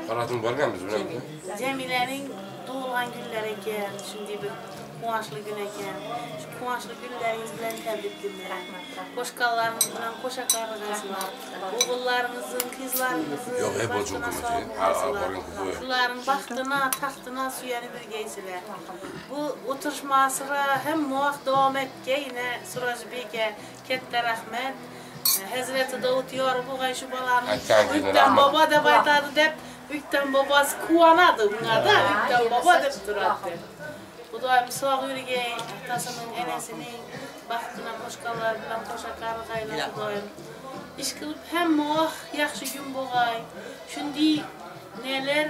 Qaratın borgan biz bilan. Cemile'nin doğulan günler ekan, shunday bir quvonchli kun ekan. Shu quvonchli kunlaringiz bilan tabriklayman. Qo'shqonlarimiz bilan qo'sha qarg'asizlar. O'g'illarimizning, qizlarimizning Yo'q, hep o'sha hukumat. Shularning baxtini, taxtini suyanib yurgaysizlar. Bu o'tirishmasira ham muvaffaq davom etgayna Surojbeka katta rahmat. Hazrati Davud yor bo'lgan shu bolani Uydan bobo deb aytadi deb Uydan bobosi quvonadi unga-da, Uydan bobo deb turadi. Xudoyim sog' yurgay, otasining, enasining baxtini qo'shqonlar bilan qo'sha qarg'aylar Xudoyim. Ish qilib hamma yaxshi kun bo'lg'ay. Shunday nelar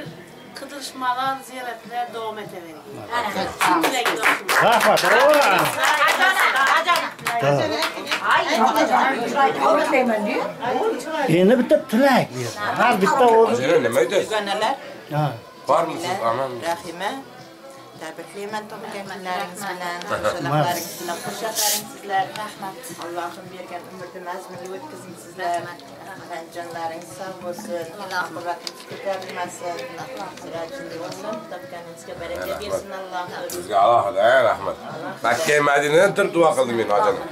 qidirishmalar, ziyoratlar davom etaveradi. Rahmat. Endi bitta tilak berdi. Har bitta o'zi. Nima deysiz? Dugonalar. Ha. Bormisiz? Aman. Rahima. Tabriklayman tug'ilgan kunlaringiz bilan, salomatlaringiz bilan, xushxabaringizlar. Rahmat. Allohim bergan umrni mazmunli o'tkazing sizlar. Jonlaringiz sog' bo'lsin. Oqibatingiz ko'tarilmasin. Sirajingiz bo'lsin. Topganingizga baraka bersin Alloh. Sizga alohida rahmat. Makka Madinadan turib duo qildim men hojanim.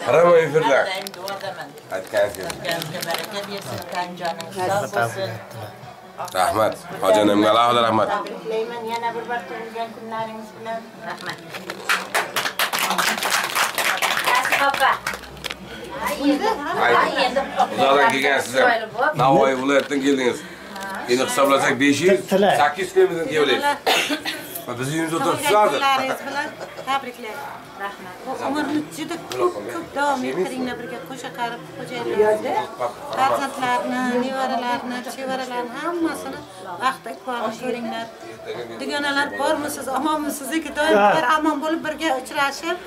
Qarama efirlar. Duodaman. Aytganingiz. Topganingizga baraka bersin. Joningiz sog' bo'lsin. Rahmat. Hojanimga alohida rahmat. Tabriklayman yana bir bor tug'ilgan kunlaringiz bilan. Rahmat. Opa. Uzoqdan kelgansizlar. Navoiy viloyatidan keldingiz. Endi hisoblasak 500, 800 kilometrdan kelibsiz. Biz uyimizda o'tiribsizlar. Tabriklar. Rahmat. Umrni juda ko'p davom ettiringlar birga qo'sha qarib xo'jayinlarni, farzandlarni, nevaralarni, chevaralarni hammasini vaqtda ko'rib ko'ringlar. Dugonalar bormisiz, omonmisiz, doim bir omon bo'lib birga uchrashib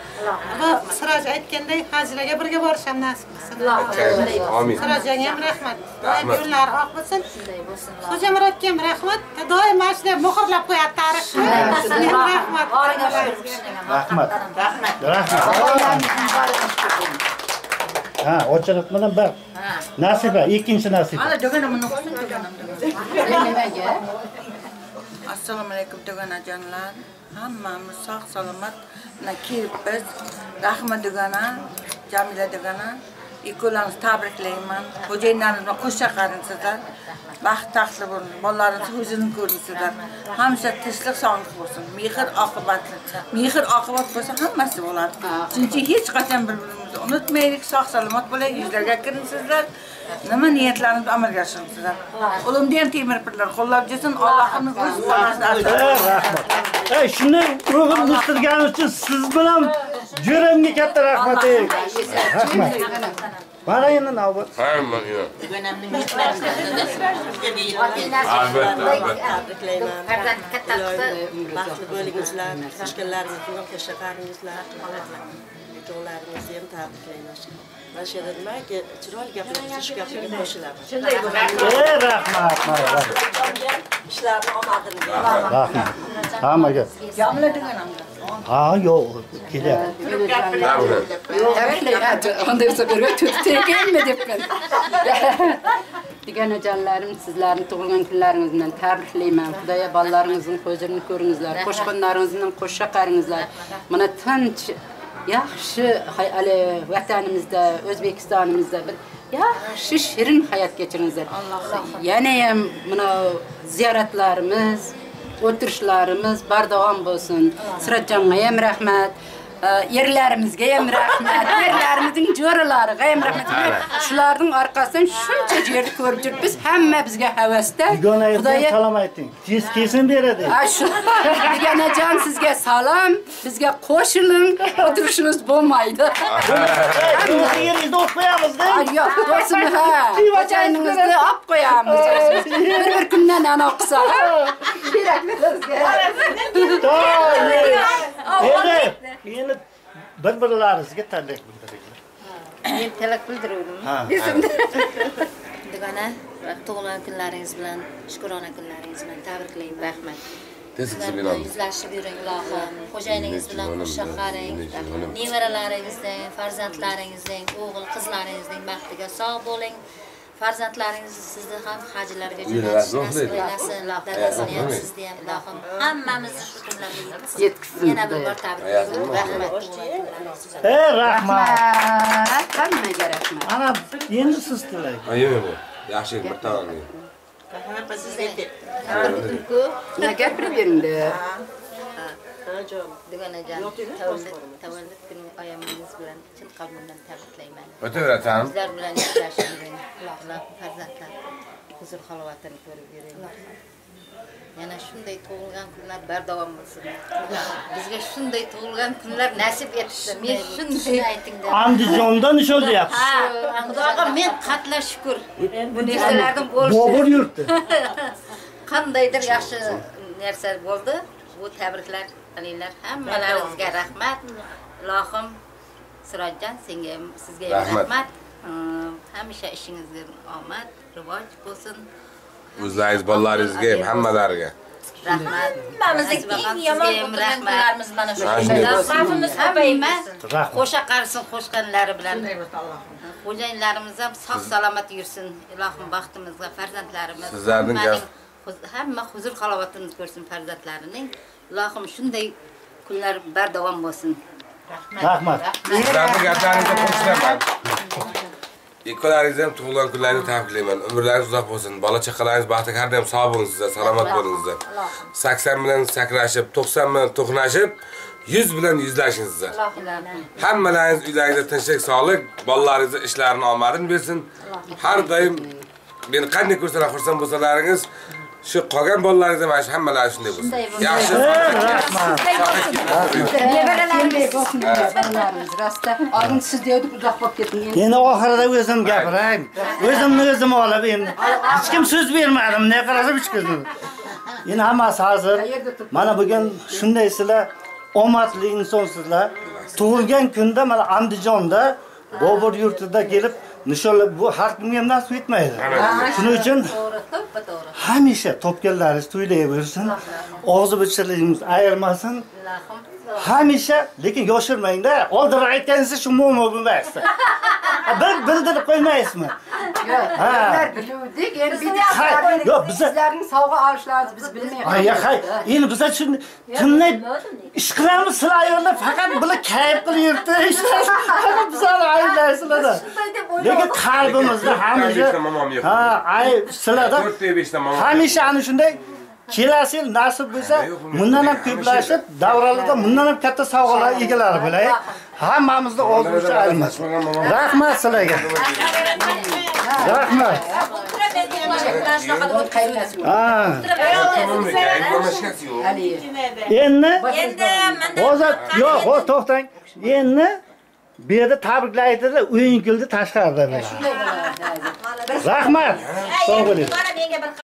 va Siroj aytganday hajlarga birga borish ham nasib qilsin. Amin. Sirojga ham rahmat. Doim yo'llari oq bo'lsin. Xo'jamurodga ham rahmat. Doim mana shunday muhrlab qo'yadi tarixni. Rahmat. Rahmat. Ha, ochiriq bilan bir. Nasiba, ikkinchi nasiba. Mana dugonamni o'qitsin, dugonamni. Assalomu alaykum dugonajonlar. Hammamiz sog' salomat kelibmiz. Rahmat dugona, Jamila dugona. Ikkolangizni tabriklayman. Xo'jayinlaringizni qo'sha qarinsizlar. Baxt taxtli bo'lsin. Bolalaringiz o'zini ko'rinsizlar. Hamma tinchlik sog'lik bo'lsin. Mehr oqibatli. Mehr oqibat bo'lsa hammasi bo'ladi. Chunki hech qachon bir-birimizni unutmaylik, sog' salomat bo'laylik, yuzlarga kirinsizlar. Nima niyatlaringizni amalga oshirsizlar. Qo'limda ham temir pirlar qo'llab jirsin. Allohning o'z qo'lida Rahmat. Ey, shuni o'g'il o'stirganingiz uchun siz bilan jo'ramga katta rahmat. Rahmat. Mana endi navbat. Hamma yo'q. dugonamning mehnatlarini tabriklayman. Baxtli bo'lingizlar, tashkillaringizni qo'shaqaringizlar. Jo'laringizni ham tabriklayman. Mana shu yerda nimaga chiroyli gaplar, shu gaplarga qo'shilaman. Shunday Rahmat. ishlarni omadini. Rahmat. Hammaga. Jamila dugonamga. Ha, yo'q, kelyapti. Ondan sonra tüttegenme depmen. Dugonajonlarim, sizlarni tug'ilgan kunlaringiz bilan tabriklayman. Xudoya bolalaringizning huzurni ko'ringizlar, qo'shqonlaringizning qo'sha qaringizlar. Mana tinch, yaxshi vatanimizda, O'zbekistonimizda bir yaxshi shirin hayot kechiringizlar. Yana ham mana ziyoratlarimiz, o'tirishlarimiz bardavom bo'lsin. Sirajjonga ham rahmat. Yerlarimizga ham rahmat. Yerlarimizning jo'ralariga ham rahmat. Shularning orqasidan shuncha yerni ko'rib yuribmiz. Hamma bizga havasda. Dugonangizga salom ayting. Tez kelsin beradi. Dugonajon sizga salom. Bizga qo'shiling. O'tirishingiz bo'lmaydi. Yeringizni olib qo'yamiz-da. Yo'q, bo'lsin ha. Xo'jayiningizni olib qo'yamiz. Bir kundan ana qilsa. Kerakli bizga. Endi bir-birlaringizga tabrik bildiringlar. Men tilak bildiraverdim. Dugona, tug'ilgan kunlaringiz bilan, shukrona kunlaringiz bilan tabriklayman. Rahmat. Sizlar yuzlashib yuring, Allohim. Xo'jayiningiz bilan qo'sha qaring. Nevaralaringizning, farzandlaringizning, o'g'il qizlaringizning baxtiga sog' bo'ling. Farzandlaringiz sizni ham hajlarga jo'natishni nasib eylasin. Dadasini ham sizni ham ilohim hammamizni shu kunlarga yetkazsin. Yana bir bor tabriklayman. Rahmat. Rahmat. Hammaga rahmat. Ana endi siz tilay. Yo'q. Yaxshi bir taomni. Ne gapirib beringda. Duganajon, tavallud kuni oyamingiz bilan chin qalbimdan tabriklayman. O'tirasan. Sizlar bilan gaplashib yuring. Alloh farzandlar huzur halovatini ko'rib yuring. Yana shunday tug'ilgan kunlar bardavom bo'lsin. Bizga shunday tug'ilgan kunlar nasib etdi. Men shunday aytingda. Andijonda nishon deyapsiz. Xudoga men qatla shukr. Bu narsalardan bo'lishi. Bobur yurtdi. Qandaydir yaxshi narsa bo'ldi. Bu tabriklar qilinglar. Hammalaringizga rahmat. Ilohim Sirojjon, senga ham sizga ham rahmat. Hamisha ishingizga omad, rivoj bo'lsin. O'zlaringiz bolalaringizga ham hammalariga. Rahmat. Hammamizning eng yomon kunlarimiz mana shu. Xavfimiz ko'paymas. Qo'sha qarsin qo'shganlari bilan. Xo'jayinlarimiz ham sog' salomat yursin. Ilohim baxtimizga farzandlarimiz hamma huzur halovatini ko'rsin farzandlarining. Ilohim shunday kunlar bardavom bo'lsin. Rahmat. Sizlarning gaplaringizga qo'shilaman. Ikkalaringiz ham tug'ilgan kunlaringizni tabriklayman. Umrlaringiz uzoq bo'lsin. Bola chaqalaringiz baxtiga har doim sog' bo'lingizlar, salomat bo'lingizlar. 80 bilan sakrashib, 90 bilan to'qnashib, 100 bilan yuzlashingizlar. Hammalaringiz uylaringizda tinchlik, sog'lik, bolalaringizga ishlarini omadini bersin. Har doim meni qanday ko'rsalar, xursand bo'lsalaringiz, shu qolgan bolalaringiz ham mana hammalari shunday bo'lsin. Yaxshi. Rahmat. Rasta, oldin siz deydik uzoq bo'lib ketding. Endi oxirida o'zim gapiray. O'zimni o'zim olib endi. Hech kim so'z bermadim. Ne qarasa hech kim. Endi hammasi hozir. Mana bugun shundaysizlar, omadli insonsizlar. Tug'ilgan kunda mana Andijonda Bobur yurtida kelib nishonlab bu har kimga ham nasib etmaydi. Shuning uchun hamisha topganlaringiz to'ylayversin. Og'zi bichirligingiz ayirmasin. Hamisha, lekin yoshirmangda. Oldin aytganingiz shu mo'mo bo'lmaysiz. Bildirib qo'ymaysizmi? Ular biluvdik, endi yo'q, bizlarning sovg'a olishlaringizni biz bilmaymiz. Hay, endi biz shuni kimni ish qilamiz, sizlar ayollar faqat bular kayf qilib yuribdi. Faqat bizlarni aylaysizlar. Lekin qalbimizda hamisha ay sizlarda hamisha ana shunday kelasi yil nasib bo'lsa, bundan ham ko'plashib, davralarda bundan ham katta sovg'alar egalari bo'lay. Hammamizni oldimizga aylanmas. Rahmat sizlarga. Rahmat. Endi hozir yo'q, to'xtang. Endi bu yerda tabriklaydilar, o'yin kuldi tashqarida. Rahmat. Sog' bo'ling.